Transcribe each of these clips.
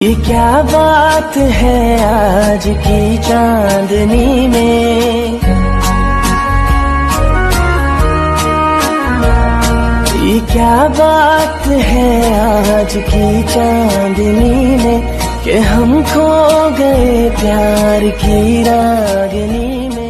ये क्या बात है आज की चांदनी में, ये क्या बात है आज की चांदनी में कि हम खो गए प्यार की रागनी में।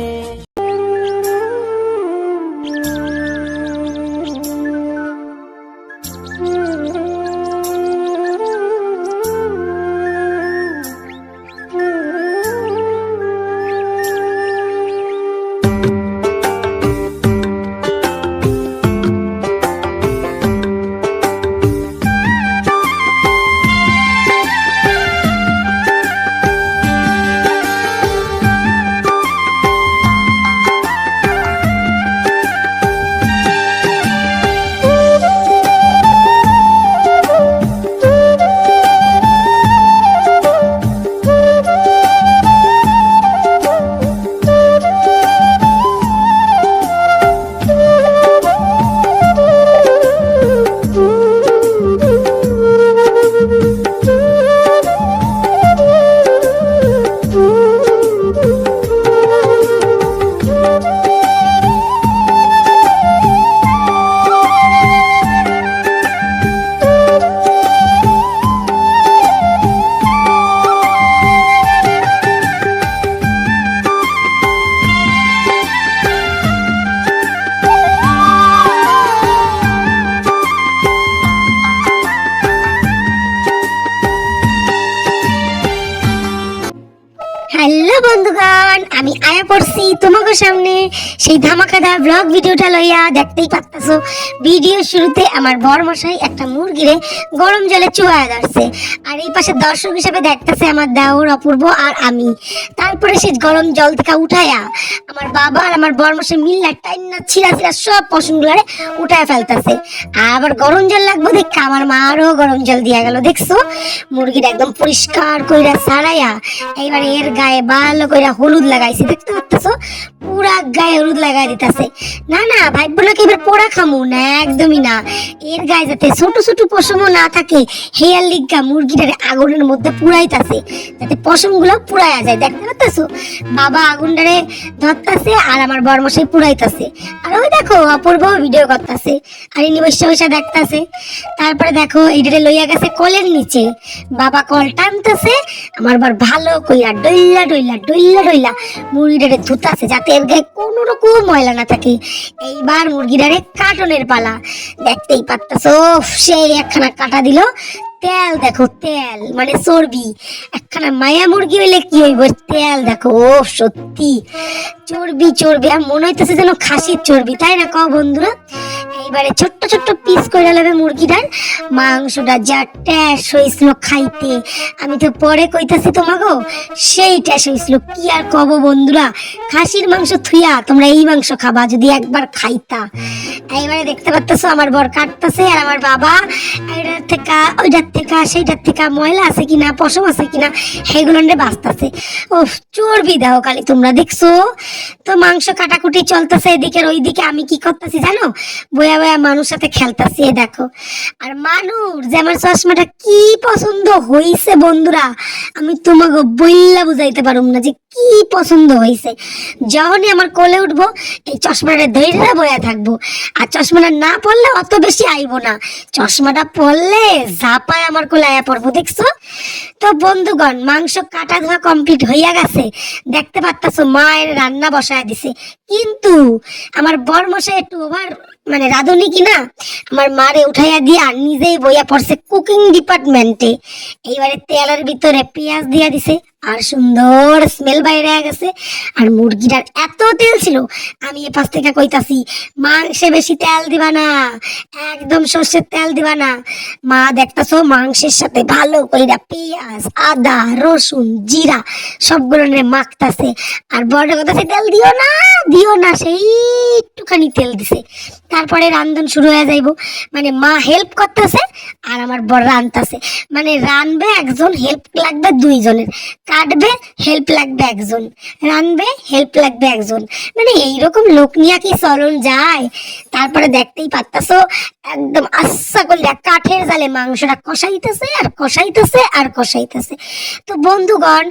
হ্যালো বন্ধুগণ, আমি আয়া পড়ছি তোমাদের সামনে সেই ধামাকাদার ব্লগ ভিডিওটা লইয়া। দেখতেই পাচ্ছো ভিডিও শুরুতে আমার বরমশাই একটা মুরগিরে গরম জলে চুয়ায় ধরছে, আর এই পাশে দর্শক হিসেবে দেখতেছে আমার দেওর অপূর্ব আর আমি। তারপরে সেই গরম জল থেকে উঠাইয়া আমার বাবা আর আমার বরমশাই মিল্লা টাইনা ছিঁড়া ছিঁড়া সব পশমগুলারে উঠায় ফেলতেছে। আবার গরম জল লাগবে দেখে আমার মা আরও গরম জল দিয়া গেল। দেখছো মুরগিটা একদম পরিষ্কার কইরা ছাড়াইয়া এইবার এর গায়ে ভালো কইরা হলুদ লাগাইছে। দেখতে পাচ্ছো পুরা গায়ে হলুদ লাগাই দিতেছে। না না ভাইবো নাকি এবার পোড়া খামু না, একদমই না। এর গায়ে যাতে ছোট ছোট পশমও না থাকে হেয়ার লিগা মুরগিটারে আগুনের মধ্যে পুড়াইতাছে যাতে পশমগুলো পুড়াইয়া যায়। দেখতে পাচ্ছো বাবা আগুনটারে ধরতাছে আর আমার বরমশাই পুড়াইতাছে, আর ওই দেখো অপূর্ব ভিডিও করতেছে আর ইনি বসে বসে দেখতাছে। তারপরে দেখো এইটারে লইয়া গেছে কলের নিচে, বাবা কল টানতেছে, আমার বর ভালো কইরা ডইলা ডইলা ডইলা ডইলা মুরগিটারে ধুতাছে যাতে এর গায়ে কোনো রকম ময়লা না থাকে। এইবার মুরগিটারে কাটনের পালা। দেখতেই পাচ্ছো সেই একখানা কাটা দিল। তেল দেখো, তেল মানে চর্বি। একখানা মায়া মুরগি হইলে কি হইব, তেল দেখো। ও সত্যি চর্বি চর্বি, আর মনে হইতেছে যেন খাসির চর্বি, তাই না কও বন্ধুরা? এইবারে ছোট্ট ছোট্ট পিস করে নেবে মুরগিটার। মাংসটা যা ট্যাস হয়েছিল খাইতে, আমি তো পরে কইতাছি তোমাগো সেই ট্যাস হয়েছিল। কি আর কব বন্ধুরা, খাসির মাংস থুইয়া তোমরা এই মাংস খাবা যদি একবার খাইতা। এইবারে দেখতে পাচ্ছ আমার বর কাটতেছে আর আমার বাবা এটার থেকে ওইটার থেকে সেইটার থেকে ময়লা আছে কিনা পশম আছে কিনা সেগুলো বাঁচতেছে। ও চর্বি দাও খালি তোমরা দেখছো তো। মাংস কাটাকুটি চলতেছে এদিকে, ওইদিকে আমি কি করতেছি জানো, বয়া বয়া মানুষ সাথে খেলতেছি। দেখো আর মানুষ যে আমার চশমাটা কি পছন্দ হইছে বন্ধুরা, আমি তোমাকে বইলা বুঝাইতে পারুম না যে কি পছন্দ হইছে। যখনই আমার কোলে উঠবো এই চশমাটা ধরে বয়া থাকবো, আর চশমাটা না পড়লে অত বেশি আইবো না, চশমাটা পড়লে ঝাপায় আমার কোলে আয়া পড়বো। দেখছো তো বন্ধুগণ, মাংস কাটা ধোয়া কমপ্লিট হইয়া গেছে। দেখতে পাচ্ছো মায়ের রান্না বসায় দিছে, কিন্তু আমার বরমশাই একটু ওভার মানে রাঁধুনি কিনা, আমার মারে উঠাইয়া দিয়া নিজেই বইয়া পড়ছে কুকিং ডিপার্টমেন্টে। এইবারে তেলের ভিতরে পেঁয়াজ দিয়া দিছে আর সুন্দর স্মেল বাইরে গেছে। আর মুরগিটার এত তেল ছিল, আমি এ পাশ থেকে কইতাছি মাংসে বেশি তেল দিবা না, একদম সর্ষের তেল দিবা না। মা দেখতাছো মাংসের সাথে ভালো কইরা পেঁয়াজ আদা রসুন জিরা সবগুলো মাখতাছে, আর বড় কথা তেল দিও না দিও না, সেই একটুখানি তেল দিছে। তারপরে রান্ধন শুরু হয়ে যাইব, মানে মা হেল্প করতেছে আর আমার বড় রান্ধতেছে, মানে রানবে একজন, হেল্প লাগবে দুইজনের। কাটবে হেল্প লাগবে একজন, রানবে হেল্প লাগবে একজন, মানে এইরকম লোক নিয়ে কি চলন যায়? তারপরে দেখতেই পারতাছো একদম আস্ছা করলে কাঠের জালে মাংসটা কষাইতেছে আর কষাইতেছে আর কষাইতেছে। তো বন্ধুগণ,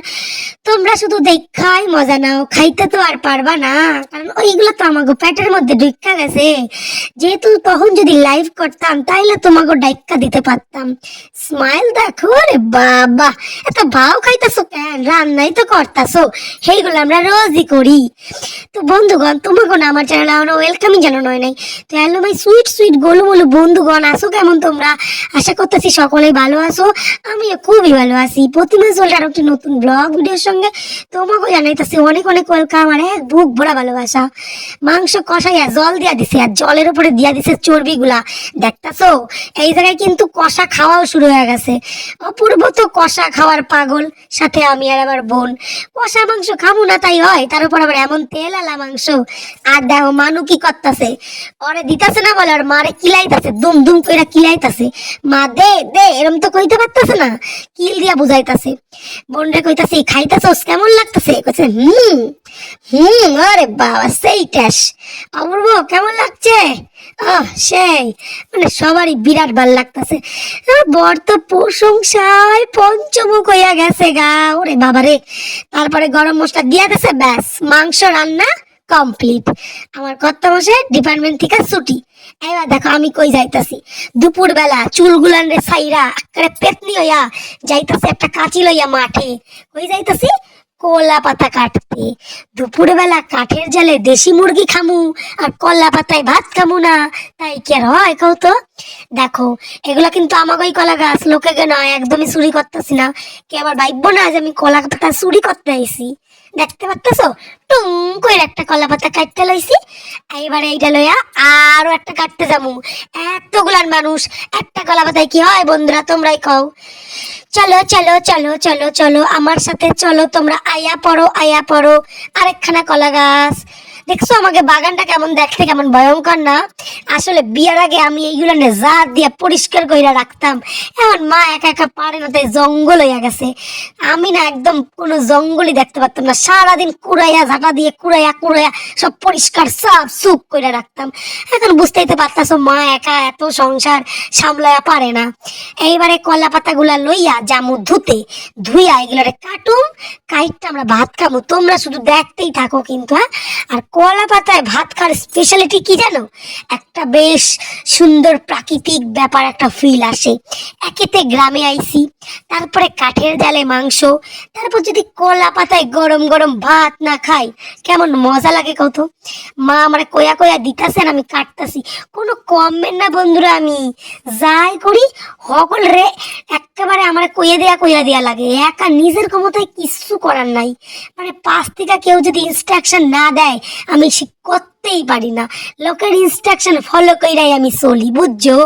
তোমরা শুধু দেখাই মজা নাও, খাইতে তো আর পারবা না, কারণ ওইগুলো তো আমাকে পেটের মধ্যে ঢুকা গেছে। যেহেতু তখন যদি লাইভ করতাম তাইলে তোমাকে ডাইক্কা দিতে পারতাম। স্মাইল দেখো রে বাবা, এত ভাও খাইতেছো কেন? রান্নাই তো করতেছো, সেইগুলো আমরা রোজই করি। তো বন্ধুগণ, তোমাকে না আমার চ্যানেলে আমরা ওয়েলকামই জানানো হয় নাই। তো হ্যালো মাই সুইট সুইট গোলুমোলু বন্ধুগণ, আসো কেমন তোমরা? আশা করতেছি সকলেই ভালো আছো, আমিও খুবই ভালো আছি। প্রতিমা চলছে একটি নতুন ব্লগ ভিডিওর সঙ্গে তোমাকে জানাইতেছি অনেক অনেক ওয়েলকাম আর এক বুক ভরা ভালোবাসা। মাংস কষাইয়া জল দিয়া দিছে আর জলের উপরে দিয়া দিছে চর্বিগুলা, দেখতাছো? এই জায়গায় কিন্তু কষা খাওয়াও শুরু হয়ে গেছে। অপূর্ব তো কষা খাওয়ার পাগল, সাথে আমি আর আমার বোন। কষা মাংস খাবো না তাই হয়, তার উপর আবার এমন তেল আলা মাংস। আর দেখো মানু কি করতেছে, ওরে দিতাছে না বলে আর মারে কিলাইতাছে, দুম দুম কইরা কিলাইতাছে। মা দে দে এরম তো কইতে পারতাছে না, কিল দিয়া বুঝাইতাছে। বোনরে কইতাছে খাইতাছস কেমন লাগতাছে? কইছে আরে বাবা সেই ট্যাস, অপূর্ব কেমন লাগছে? সেই মানে সবারই বিরাট ভাল লাগতেছে। বর তো প্রশংসায় পঞ্চমুখ হইয়া গেছে গা, ওরে বাবা রে। তারপরে গরম মশলা দিয়া গেছে, ব্যাস মাংস রান্না কমপ্লিট। আমার কর্তামশাই ডিপার্টমেন্ট থেকে ছুটি। এবার দেখো আমি কই যাইতাছি, দুপুর বেলা চুলগুলান রে সাইরা একেবারে পেতনি হইয়া যাইতাছে একটা কাঁচি লইয়া মাঠে। কই যাইতাছি? কলা পাতা কাটতে। দুপুর বেলা কাঠের জালে দেশি মুরগি খামু আর কলা পাতায় ভাত খামু না, তাই কি আর হয় কও তো? দেখো এগুলা কিন্তু আমাগোই কলা গাছ, লোকে নয়, একদমই চুরি করতেছি না। কে আবার ভাববো না যে আমি কলা পাতা চুরি করতে আইছি। দেখতে পারতেছো টুং করে একটা কলা পাতা কাটতে লইছি, এইবারে এইটা লইয়া আরো একটা কাটতে যাবো। এতগুলার মানুষ একটা কলা পাতায় কি হয় বন্ধুরা, তোমরাই কও। চলো চলো চলো চলো চলো আমার সাথে চলো তোমরা, আয়া পড়ো আয়া পড়ো। আরেকখানা কলা গাছ। দেখছো আমাকে বাগানটা কেমন দেখতে, কেমন ভয়ঙ্কর না? আসলে বিয়ার আগে আমি এইগুলো জাত দিয়ে পরিষ্কার কইরা রাখতাম, এখন মা একা একা পারে না তাই জঙ্গল হইয়া গেছে। আমি না একদম কোনো জঙ্গলই দেখতে পারতাম না, সারাদিন কুড়াইয়া ঝাঁটা দিয়ে কুড়াইয়া কুড়াইয়া সব পরিষ্কার সাফ সুপ করে রাখতাম। এখন বুঝতেই তো পারতাছো মা একা এত সংসার সামলাইয়া পারে না। এইবারে কলা পাতাগুলা লইয়া জামু ধুতে, ধুইয়া এগুলারে কাটুম, কাইটটা আমরা ভাত খাবো। তোমরা শুধু দেখতেই থাকো কিন্তু। হ্যাঁ, আর কলা পাতায় ভাত খাওয়ার স্পেশালিটি কি জানো? একটা বেশ সুন্দর প্রাকৃতিক ব্যাপার, একটা ফিল আসে। একেতে গ্রামে আইছি, তারপরে কাঠের জালে মাংস, তারপর যদি কলা পাতায় গরম গরম ভাত না খাই কেমন মজা লাগে কত? মা আমার কয়া কয়া দিতাছেন, আমি কাটতাছি, কোনো কমেন্ট না বন্ধুরা। আমি যাই করি সকল রে একেবারে আমার কইয়া দেয়া লাগে, একা নিজের ক্ষমতায় কিছু করার নাই। মানে পাশ থেকে কেউ যদি ইনস্ট্রাকশন না দেয় আমি করতেই পারি না, লোকের ইনস্ট্রাকশন ফলো কইরাই আমি চলি, বুঝছো?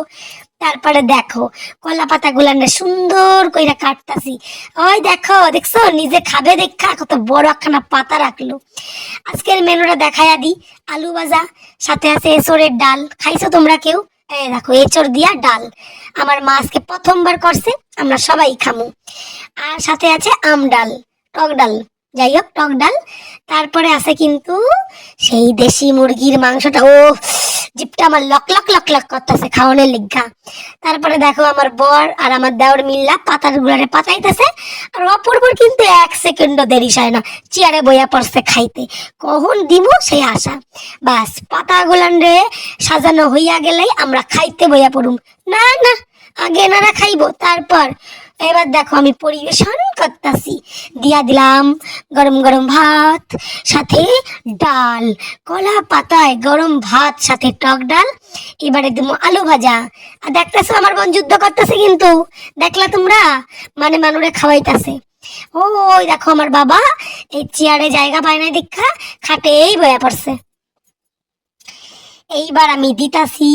তারপরে দেখো কলা পাতা গুলানে সুন্দর কইরা কাটতাছি। ওই দেখো, দেখছো নিজে খাবে দেখা কত বড় একখানা পাতা রাখলো। আজকের মেনুটা দেখাইয়া দি, আলু ভাজা, সাথে আছে এঁচড়ের ডাল। খাইছো তোমরা কেউ? এই দেখো এঁচড় দিয়া ডাল, আমার মা আজকে প্রথমবার করছে, আমরা সবাই খামু। আর সাথে আছে আম ডাল, টক ডাল, যাই হোক টক ডাল। তারপরে আছে কিন্তু সেই দেশি মুরগির মাংসটা, ও জিপটা আমার লক লক লক লক করতেছে খাওয়ানোর লিগা। তারপরে দেখো আমার বর আর আমার দেওর মিল্লা পাতার গুলারে পাতাইতেছে, আর অপূর্বর কিন্তু এক সেকেন্ডও দেরি হয় না, চেয়ারে বইয়া পড়ছে খাইতে, কখন দিমু সেই আশা। বাস পাতা গুলান রে সাজানো হইয়া গেলেই আমরা খাইতে বইয়া পড়ুম। না না, আগে এনারা খাইবো তারপর। এবার দেখো আমি পরিবেশন করতেছি, দিয়া দিলাম গরম গরম ভাত, সাথে ডাল, কলা পাতায় গরম ভাত সাথে টক ডাল। এবারে দেবো আলু ভাজা। আর দেখতেছো আমার বোন যুদ্ধ করতেছে কিন্তু, দেখলা তোমরা? মানে মানুরে খাওয়াইতেছে। ওই দেখো আমার বাবা এই চেয়ারে জায়গা পায় না দেখা খাটেই বয়া পড়ছে। এইবার আমি দিতাছি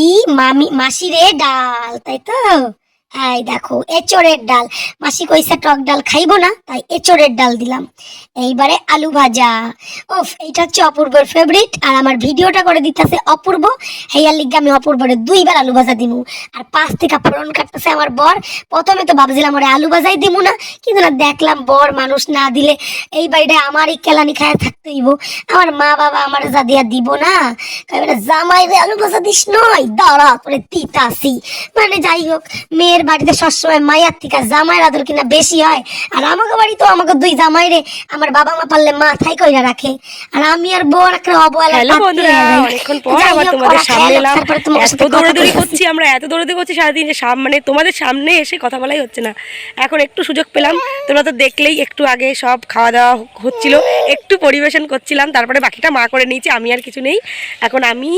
মাসিরে ডাল, তাই তো? এই দেখো এঁচড়ের ডাল, মাসি কইছে টক ডাল খাইবো না, তাই এঁচড়ের ডাল দিলাম। এইবারে আলু ভাজা। ওফ, এইটা হচ্ছে অপূর্বর ফেভারিট, আর আমার ভিডিওটা করে দিতেছে অপূর্ব। হেয়ার লিগে আমি অপূর্বরে 2বার আলু ভাজা দিমু, আর 5 থেকে ফোড়ন কাটতেছে আমার বর। প্রথমে তো ভাবছিলাম ওরে আলু ভাজাই দিমু না, কিন্তু না দেখলাম বর মানুষ না দিলে এই বাড়িটা আমারই কেলানি খায় থাকতে হইব। আমার মা বাবা আমার যা দিয়া দিব না, কইবে জামাই রে আলু ভাজা দিস নয়, দাঁড়া করে তিতাসি। মানে যাই হোক, মেয়ের বাড়িতে সবসময় মায়ের থেকে জামাইয়ের আদর কিনা বেশি হয়। আর আমাকে বাড়ি তো আমাকে 2 জামাই রে আমার বাবা মা পারলে মাথায় কইরা রাখে, আর আমি আর বউ একটা অবহেলা। হ্যালো বন্ধুরা, অনেকক্ষণ পর আবার তোমাদের সামনে এলাম। এত দৌড়াদৌড়ি করছি আমরা, এত দৌড়াদৌড়ি করছি সারাদিন যে মানে তোমাদের সামনে এসে কথা বলাই হচ্ছে না। এখন একটু সুযোগ পেলাম, তোমরা তো দেখলেই একটু আগে সব খাওয়া দাওয়া হচ্ছিল, একটু পরিবেশন করছিলাম, তারপরে বাকিটা মা করে নিয়েছি, আমি আর কিছু নেই। এখন আমি,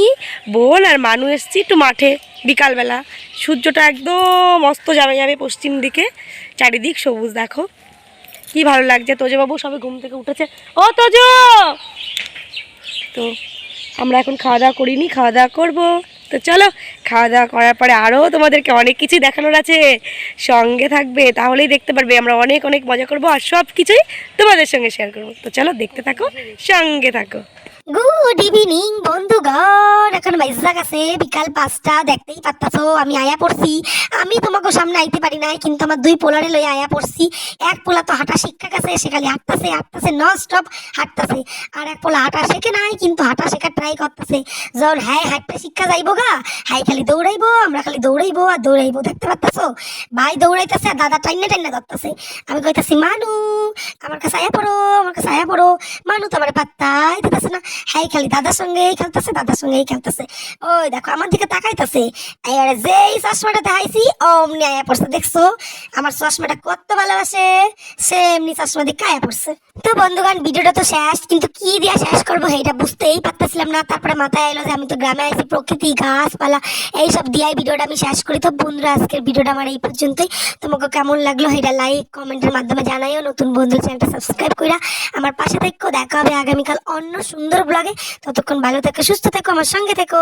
বোন আর মানু এসছি একটু মাঠে বিকালবেলা। সূর্যটা একদম অস্ত যাবে যাবে পশ্চিম দিকে, চারিদিক সবুজ দেখো কি ভালো লাগছে। তোজবাবু সবে ঘুম থেকে উঠেছে। ও তোজ, তো আমরা এখন খাওয়া দাওয়া করিনি, খাওয়া দাওয়া করবো। তো চলো, খাওয়া দাওয়া করার পরে আরও তোমাদেরকে অনেক কিছুই দেখানোর আছে, সঙ্গে থাকবে, তাহলেই দেখতে পারবে। আমরা অনেক অনেক মজা করবো আর সব কিছুই তোমাদের সঙ্গে শেয়ার করবো। তো চলো দেখতে থাকো, সঙ্গে থাকো। গুড ইভিনিং বন্ধুগণ, এখন বাইজা গেছে বিকাল 5টা। দেখতেই পারতাছো আমি আয়া পড়ছি। আমি তোমাকে সামনে আইতে পারি নাই, কিন্তু আমার 2 পোলারে লই আয়া পড়ছি। এক পোলা তো হাঁটা শিক্ষা গেছে, সে খালি হাঁটতাছে নন স্টপ হাঁটতাছে। আর এক পোলা হাঁটা শেখে নাই, কিন্তু হাঁটা শেখার ট্রাই করতেছে। যখন হ্যাঁ হাঁটতে শিক্ষা যাইবো গা, হাই খালি দৌড়াইবো, আমরা খালি দৌড়াইবো আর দৌড়াইবো। দেখতে পারতাছো ভাই দৌড়াইতেছে আর দাদা টাইনা টাইনা ধরতেছে। আমি কইতাছি মানু আমার কাছে আয়া পড়ো, আমার কাছে আয়া পড়ো। মানু তো আমার পাত্তাই দিতেছে না, হ্যাঁ খালি দাদার সঙ্গেই খেলতেছে, দাদার সঙ্গেই খেলতেছে। ওই দেখো আমার দিকে তাকাইতেছে, এবারে যেই চশমাটা দেখাইছি অমনি আয়া পড়ছে। দেখছো আমার চশমাটা কত ভালোবাসে, সে এমনি চশমা দিয়ে আয়া পড়ছে। তো বন্ধুগণ, ভিডিওটা তো শেষ, কিন্তু কি দিয়া শেষ করবো এটা বুঝতেই পারতেছিলাম না। তারপরে মাথায় এলো যে আমি তো গ্রামে আইছি, প্রকৃতি গাছপালা এইসব দিয়াই ভিডিওটা আমি শেষ করি। তো বন্ধুরা, আজকের ভিডিওটা আমার এই পর্যন্তই। তোমাকে কেমন লাগলো এটা লাইক কমেন্টের মাধ্যমে জানাইও। নতুন বন্ধু চ্যানেলটা সাবস্ক্রাইব কইরা আমার পাশে থেকো। দেখা হবে আগামীকাল অন্য সুন্দর ব্লগে। ততক্ষণ ভালো থেকো, সুস্থ থেকো, আমার সঙ্গে থেকো।